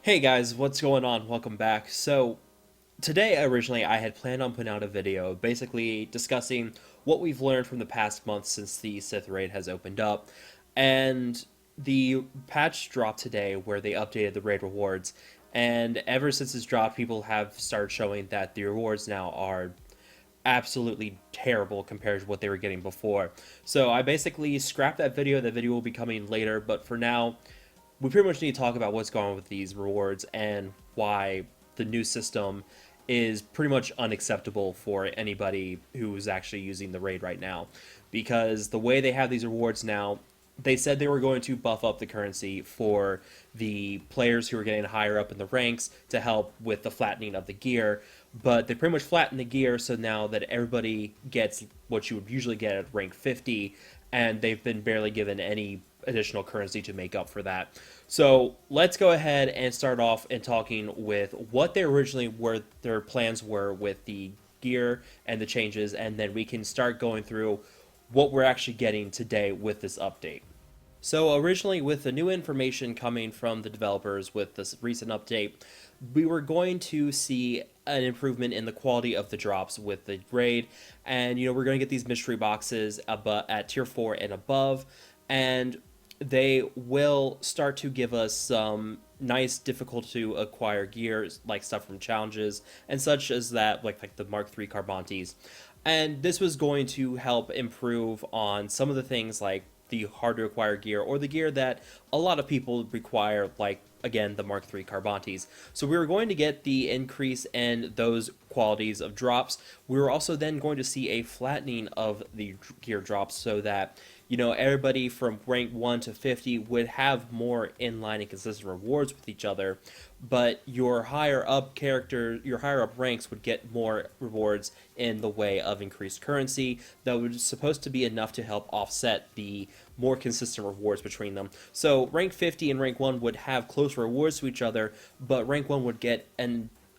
Hey guys, what's going on? Welcome back. So, today originally I had planned on putting out a video basically discussing what we've learned from the past month since the Sith Raid has opened up. And the patch dropped today where they updated the raid rewards. And ever since it's dropped, people have started showing that the rewards now are absolutely terrible compared to what they were getting before. So I basically scrapped that video. That video will be coming later, but for now, we pretty much need to talk about what's going on with these rewards and why the new system is pretty much unacceptable for anybody who's actually using the raid right now. Because the way they have these rewards now, they said they were going to buff up the currency for the players who are getting higher up in the ranks to help with the flattening of the gear, but they pretty much flattened the gear so now that everybody gets what you would usually get at rank 50, and they've been barely given any additional currency to make up for that. So let's go ahead and start off in talking with what they originally were, their plans were with the gear and the changes, and then we can start going through what we're actually getting today with this update. So originally, with the new information coming from the developers with this recent update, we were going to see an improvement in the quality of the drops with the raid, and we're going to get these mystery boxes at tier 4 and above, and they will start to give us some nice difficult to acquire gear, like stuff from challenges and such as that, like the Mark III Carbantes. And this was going to help improve on some of the things like the hard to acquire gear or the gear that a lot of people require, like again the Mark III Carbantes. So we were going to get the increase in those qualities of drops. We were also then going to see a flattening of the gear drops so that everybody from rank 1 to 50 would have more inline and consistent rewards with each other, but your higher up ranks would get more rewards in the way of increased currency that was supposed to be enough to help offset the more consistent rewards between them. So rank 50 and rank 1 would have close rewards to each other, but rank 1 would get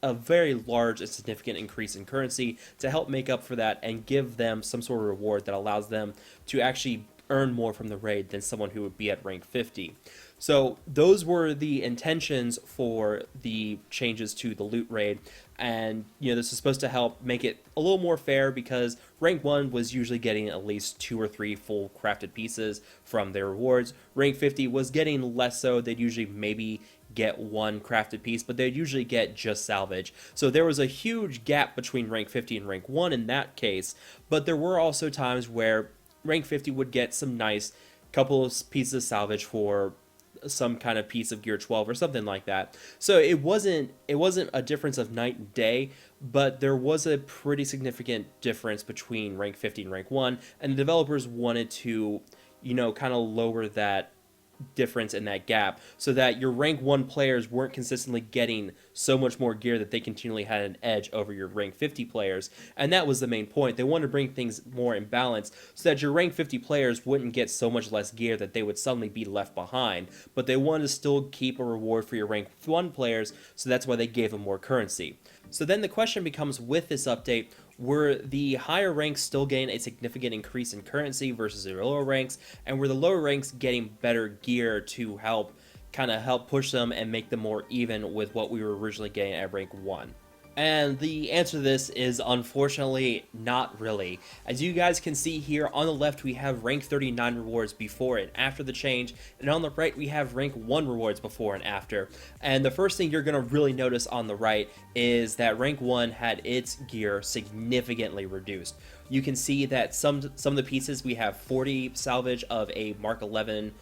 a very large and significant increase in currency to help make up for that and give them some sort of reward that allows them to actually earn more from the raid than someone who would be at rank 50. So those were the intentions for the changes to the loot raid, and this is supposed to help make it a little more fair because rank 1 was usually getting at least 2 or 3 full crafted pieces from their rewards. Rank 50 was getting less so. They'd usually maybe get 1 crafted piece, but they'd usually get just salvage. So there was a huge gap between rank 50 and rank 1 in that case, but there were also times where rank 50 would get some nice couple of pieces of salvage for some kind of piece of gear 12 or something like that. So it wasn't a difference of night and day, but there was a pretty significant difference between rank 50 and rank 1, and the developers wanted to kind of lower that difference in that gap so that your rank 1 players weren't consistently getting so much more gear that they continually had an edge over your rank 50 players. And that was the main point. They wanted to bring things more in balance so that your rank 50 players wouldn't get so much less gear that they would suddenly be left behind, but they wanted to still keep a reward for your rank 1 players, so that's why they gave them more currency. So then the question becomes, with this update, were the higher ranks still getting a significant increase in currency versus the lower ranks, and were the lower ranks getting better gear to help push them and make them more even with what we were originally getting at rank 1? And the answer to this is unfortunately not really. As you guys can see here, on the left we have rank 39 rewards before and after the change, and on the right we have rank 1 rewards before and after. And the first thing you're going to really notice on the right is that rank 1 had its gear significantly reduced. You can see that some of the pieces, we have 40 salvage of a Mark 11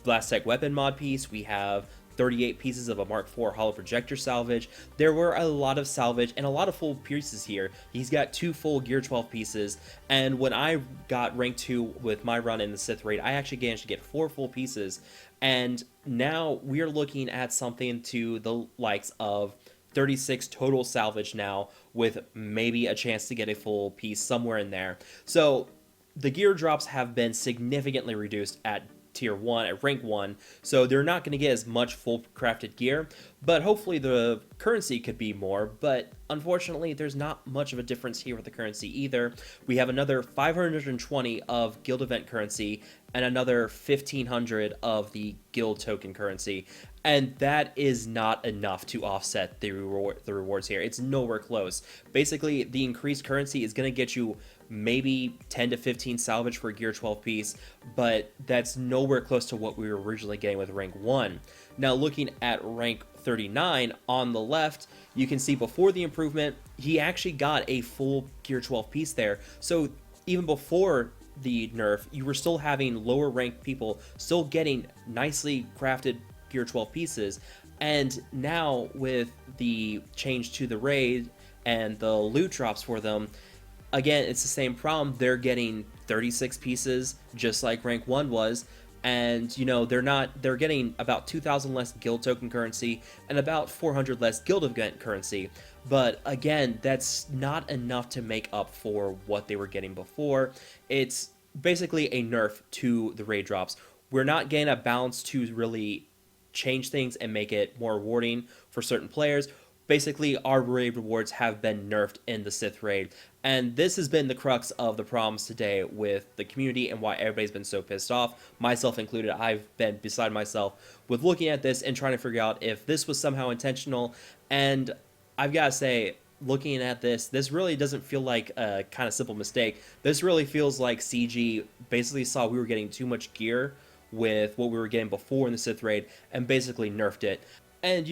Blast Tech weapon mod piece, we have 38 pieces of a Mark IV hollow projector salvage. There were a lot of salvage and a lot of full pieces here. He's got 2 full Gear 12 pieces, and when I got rank 2 with my run in the Sith Raid, I actually managed to get 4 full pieces, and now we're looking at something to the likes of 36 total salvage now, with maybe a chance to get a full piece somewhere in there. So the gear drops have been significantly reduced at tier 1 at rank 1, so they're not going to get as much full crafted gear, but hopefully the currency could be more. But unfortunately there's not much of a difference here with the currency either. We have another 520 of guild event currency and another 1500 of the guild token currency, And that is not enough to offset the rewards here. It's nowhere close. Basically, the increased currency is going to get you maybe 10 to 15 salvage for a Gear 12 piece, but that's nowhere close to what we were originally getting with rank 1. Now, looking at rank 39 on the left, you can see before the improvement, he actually got a full Gear 12 piece there. So even before the nerf, you were still having lower ranked people still getting nicely crafted Gear 12 pieces. And now with the change to the raid and the loot drops for them, again, it's the same problem. They're getting 36 pieces just like rank 1 was, and they're getting about 2,000 less guild token currency and about 400 less guild event currency. But again, that's not enough to make up for what they were getting before. It's basically a nerf to the raid drops. We're not getting a balance to really change things and make it more rewarding for certain players. Basically, our raid rewards have been nerfed in the Sith Raid, and this has been the crux of the problems today with the community and why everybody's been so pissed off, myself included. I've been beside myself with looking at this and trying to figure out if this was somehow intentional, and I've got to say, looking at this really doesn't feel like a kind of simple mistake. This really feels like CG basically saw we were getting too much gear with what we were getting before in the Sith Raid and basically nerfed it. And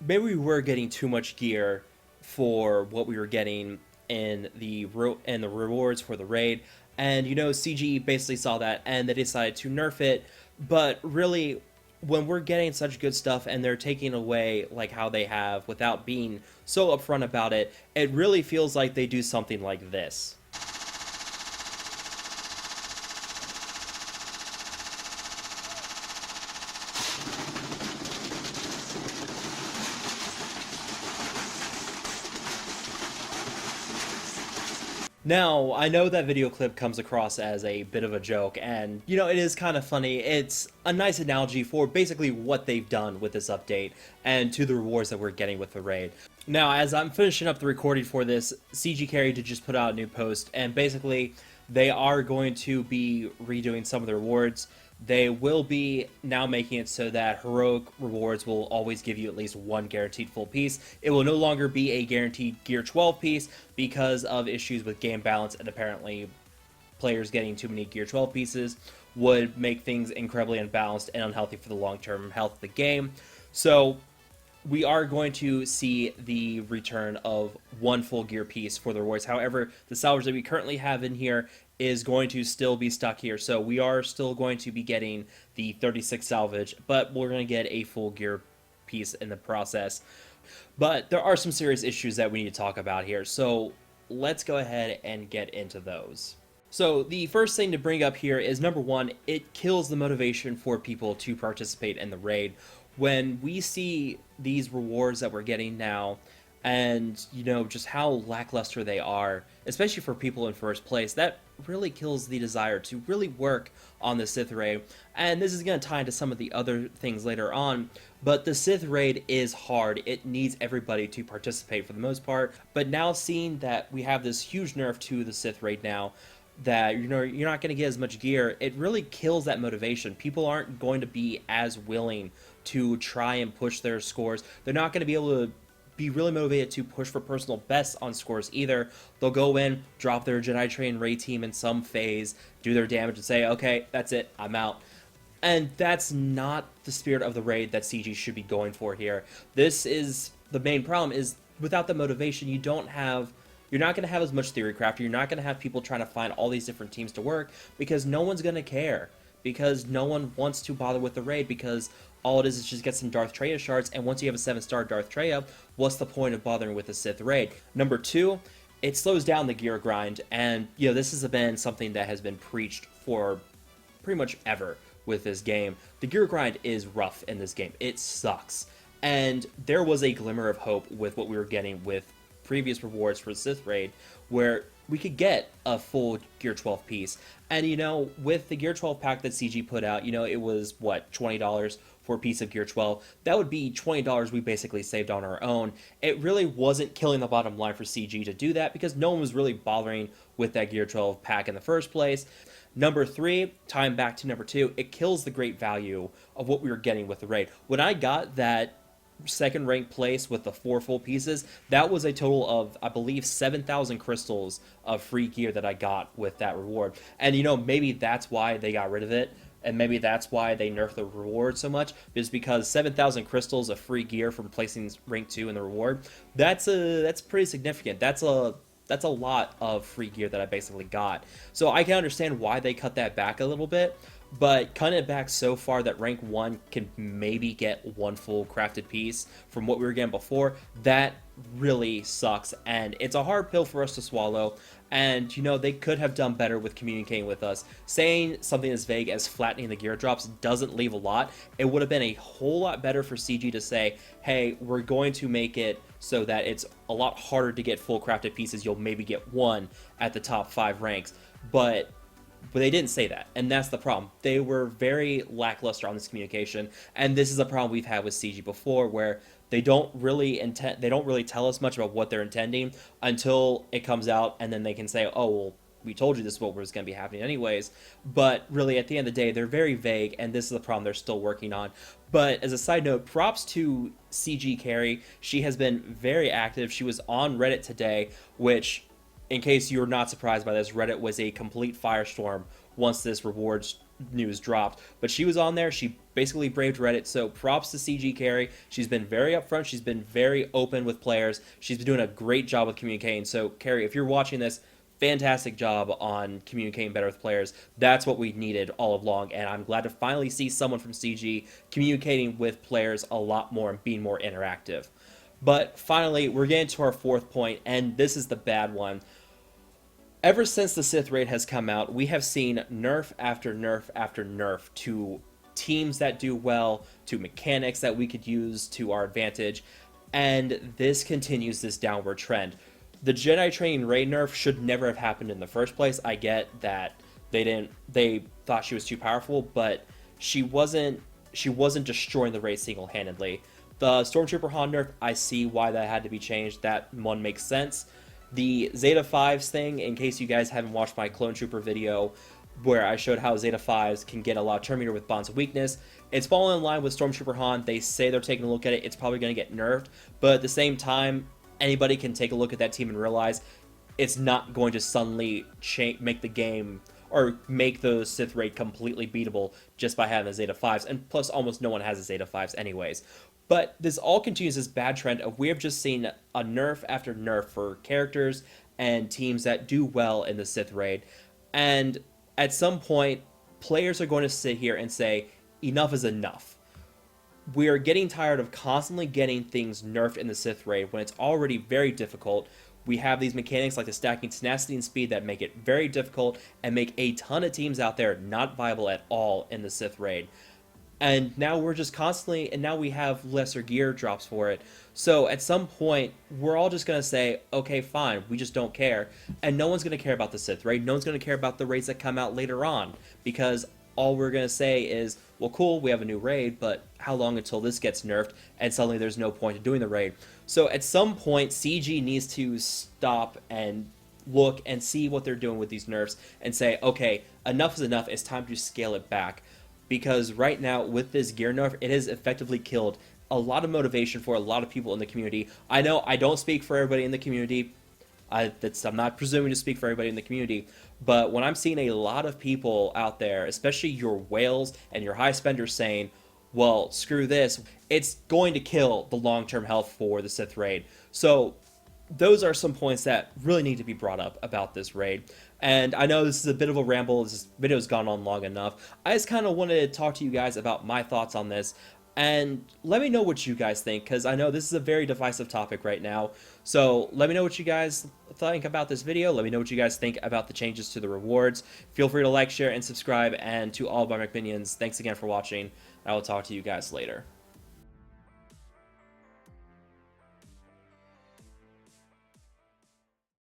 maybe we were getting too much gear for what we were getting in the rewards for the raid, and CG basically saw that and they decided to nerf it. But really, when we're getting such good stuff and they're taking away like how they have without being so upfront about it, it really feels like they do something like this. Now, I know that video clip comes across as a bit of a joke, and, it is kind of funny. It's a nice analogy for basically what they've done with this update, and to the rewards that we're getting with the raid. Now, as I'm finishing up the recording for this, CG Carry did just put out a new post, and basically, they are going to be redoing some of the rewards. They will be now making it so that heroic rewards will always give you at least one guaranteed full piece. It will no longer be a guaranteed Gear 12 piece because of issues with game balance, and apparently players getting too many Gear 12 pieces would make things incredibly unbalanced and unhealthy for the long-term health of the game. So we are going to see the return of one full gear piece for the rewards. However, the salvage that we currently have in here is going to still be stuck here. So we are still going to be getting the 36 salvage, but we're going to get a full gear piece in the process. But there are some serious issues that we need to talk about here. So let's go ahead and get into those. So the first thing to bring up here is, number one, it kills the motivation for people to participate in the raid. When we see these rewards that we're getting now, and just how lackluster they are, especially for people in first place, that really kills the desire to really work on the Sith Raid. And this is going to tie into some of the other things later on, but the Sith Raid is hard. It needs everybody to participate for the most part. But now seeing that we have this huge nerf to the Sith Raid now, that you're not going to get as much gear, it really kills that motivation. People aren't going to be as willing to try and push their scores. They're not going to be able to be really motivated to push for personal bests on scores either. They'll go in, drop their Jedi Train raid team in some phase, do their damage, and say, okay, that's it, I'm out. And that's not the spirit of the raid that CG should be going for here. This is the main problem, is without the motivation, you're not going to have as much theory crafter. You're not going to have people trying to find all these different teams to work, because no one's going to care. Because no one wants to bother with the raid, because all it is just get some Darth Treya shards, and once you have a 7-star Darth Treya, what's the point of bothering with the Sith Raid? Number two, it slows down the gear grind, and this has been something that has been preached for pretty much ever with this game. The gear grind is rough in this game. It sucks. And there was a glimmer of hope with what we were getting with previous rewards for Sith Raid, where we could get a full Gear 12 piece. And with the Gear 12 pack that CG put out, it was what, $20 for a piece of Gear 12. That would be $20 we basically saved on our own. It really wasn't killing the bottom line for CG to do that, because no one was really bothering with that Gear 12 pack in the first place. Number 3, time back to number 2, it kills the great value of what we were getting with the raid. When I got that second ranked place with the 4 full pieces, that was a total of, I believe, 7,000 crystals of free gear that I got with that reward. And maybe that's why they got rid of it, and maybe that's why they nerfed the reward so much, is because 7,000 crystals of free gear from placing rank 2 in the reward, that's pretty significant. That's a lot of free gear that I basically got. So I can understand why they cut that back a little bit, but cutting it back so far that rank 1 can maybe get 1 full crafted piece from what we were getting before, that really sucks, and it's a hard pill for us to swallow. And they could have done better with communicating with us. Saying something as vague as flattening the gear drops doesn't leave a lot. It would have been a whole lot better for CG to say, hey, we're going to make it so that it's a lot harder to get full crafted pieces. You'll maybe get 1 at the top 5 ranks, but they didn't say that, and that's the problem. They were very lackluster on this communication, and this is a problem we've had with CG before, where they don't really tell us much about what they're intending until it comes out, and then they can say, oh, well, we told you this is what was going to be happening anyways. But really, at the end of the day, they're very vague, and this is the problem they're still working on. But as a side note, props to CG Carrie. She has been very active. She was on Reddit today, which, in case you're not surprised by this, Reddit was a complete firestorm once this rewards news dropped. But she was on there. She basically braved Reddit. So props to CG Carrie. She's been very upfront. She's been very open with players. She's been doing a great job with communicating. So Carrie, if you're watching this, fantastic job on communicating better with players. That's what we needed all along, and I'm glad to finally see someone from CG communicating with players a lot more and being more interactive. But finally, we're getting to our 4th point, and this is the bad one. Ever since the Sith Raid has come out, we have seen nerf after nerf after nerf to teams that do well, to mechanics that we could use to our advantage, and this continues this downward trend. The Jedi Training Raid nerf should never have happened in the first place. I get that they thought she was too powerful, but she wasn't destroying the raid single-handedly. The Stormtrooper Han nerf, I see why that had to be changed. That one makes sense. The Zeta 5s thing, in case you guys haven't watched my Clone Trooper video where I showed how Zeta 5s can get a lot of Terminator with Bonds of Weakness, it's falling in line with Stormtrooper Han. They say they're taking a look at it. It's probably going to get nerfed, but at the same time, anybody can take a look at that team and realize it's not going to suddenly make the game or make the Sith Raid completely beatable just by having the Zeta 5s, and plus almost no one has the Zeta 5s anyways. But this all continues this bad trend of we have just seen a nerf after nerf for characters and teams that do well in the Sith Raid, and at some point, players are going to sit here and say, enough is enough. We are getting tired of constantly getting things nerfed in the Sith Raid when it's already very difficult. We have these mechanics like the stacking tenacity and speed that make it very difficult and make a ton of teams out there not viable at all in the Sith Raid. And now we're just constantly, and now we have lesser gear drops for it. So at some point, we're all just going to say, okay, fine, we just don't care. And no one's going to care about the Sith Raid. No one's going to care about the raids that come out later on, because all we're going to say is, well, cool, we have a new raid, but how long until this gets nerfed, and suddenly there's no point in doing the raid. So at some point, CG needs to stop and look and see what they're doing with these nerfs and say, okay, enough is enough, it's time to scale it back. Because right now, with this gear nerf, it has effectively killed a lot of motivation for a lot of people in the community. I know I don't speak for everybody in the community. I'm not presuming to speak for everybody in the community, but when I'm seeing a lot of people out there, especially your whales and your high spenders saying, well, screw this, it's going to kill the long-term health for the Sith Raid. So those are some points that really need to be brought up about this raid. And I know this is a bit of a ramble, this video's gone on long enough. I just kind of wanted to talk to you guys about my thoughts on this, and let me know what you guys think, because I know this is a very divisive topic right now. So let me know what you guys think about this video, let me know what you guys think about the changes to the rewards. Feel free to like, share, and subscribe, and to all of my minions, thanks again for watching. I will talk to you guys later.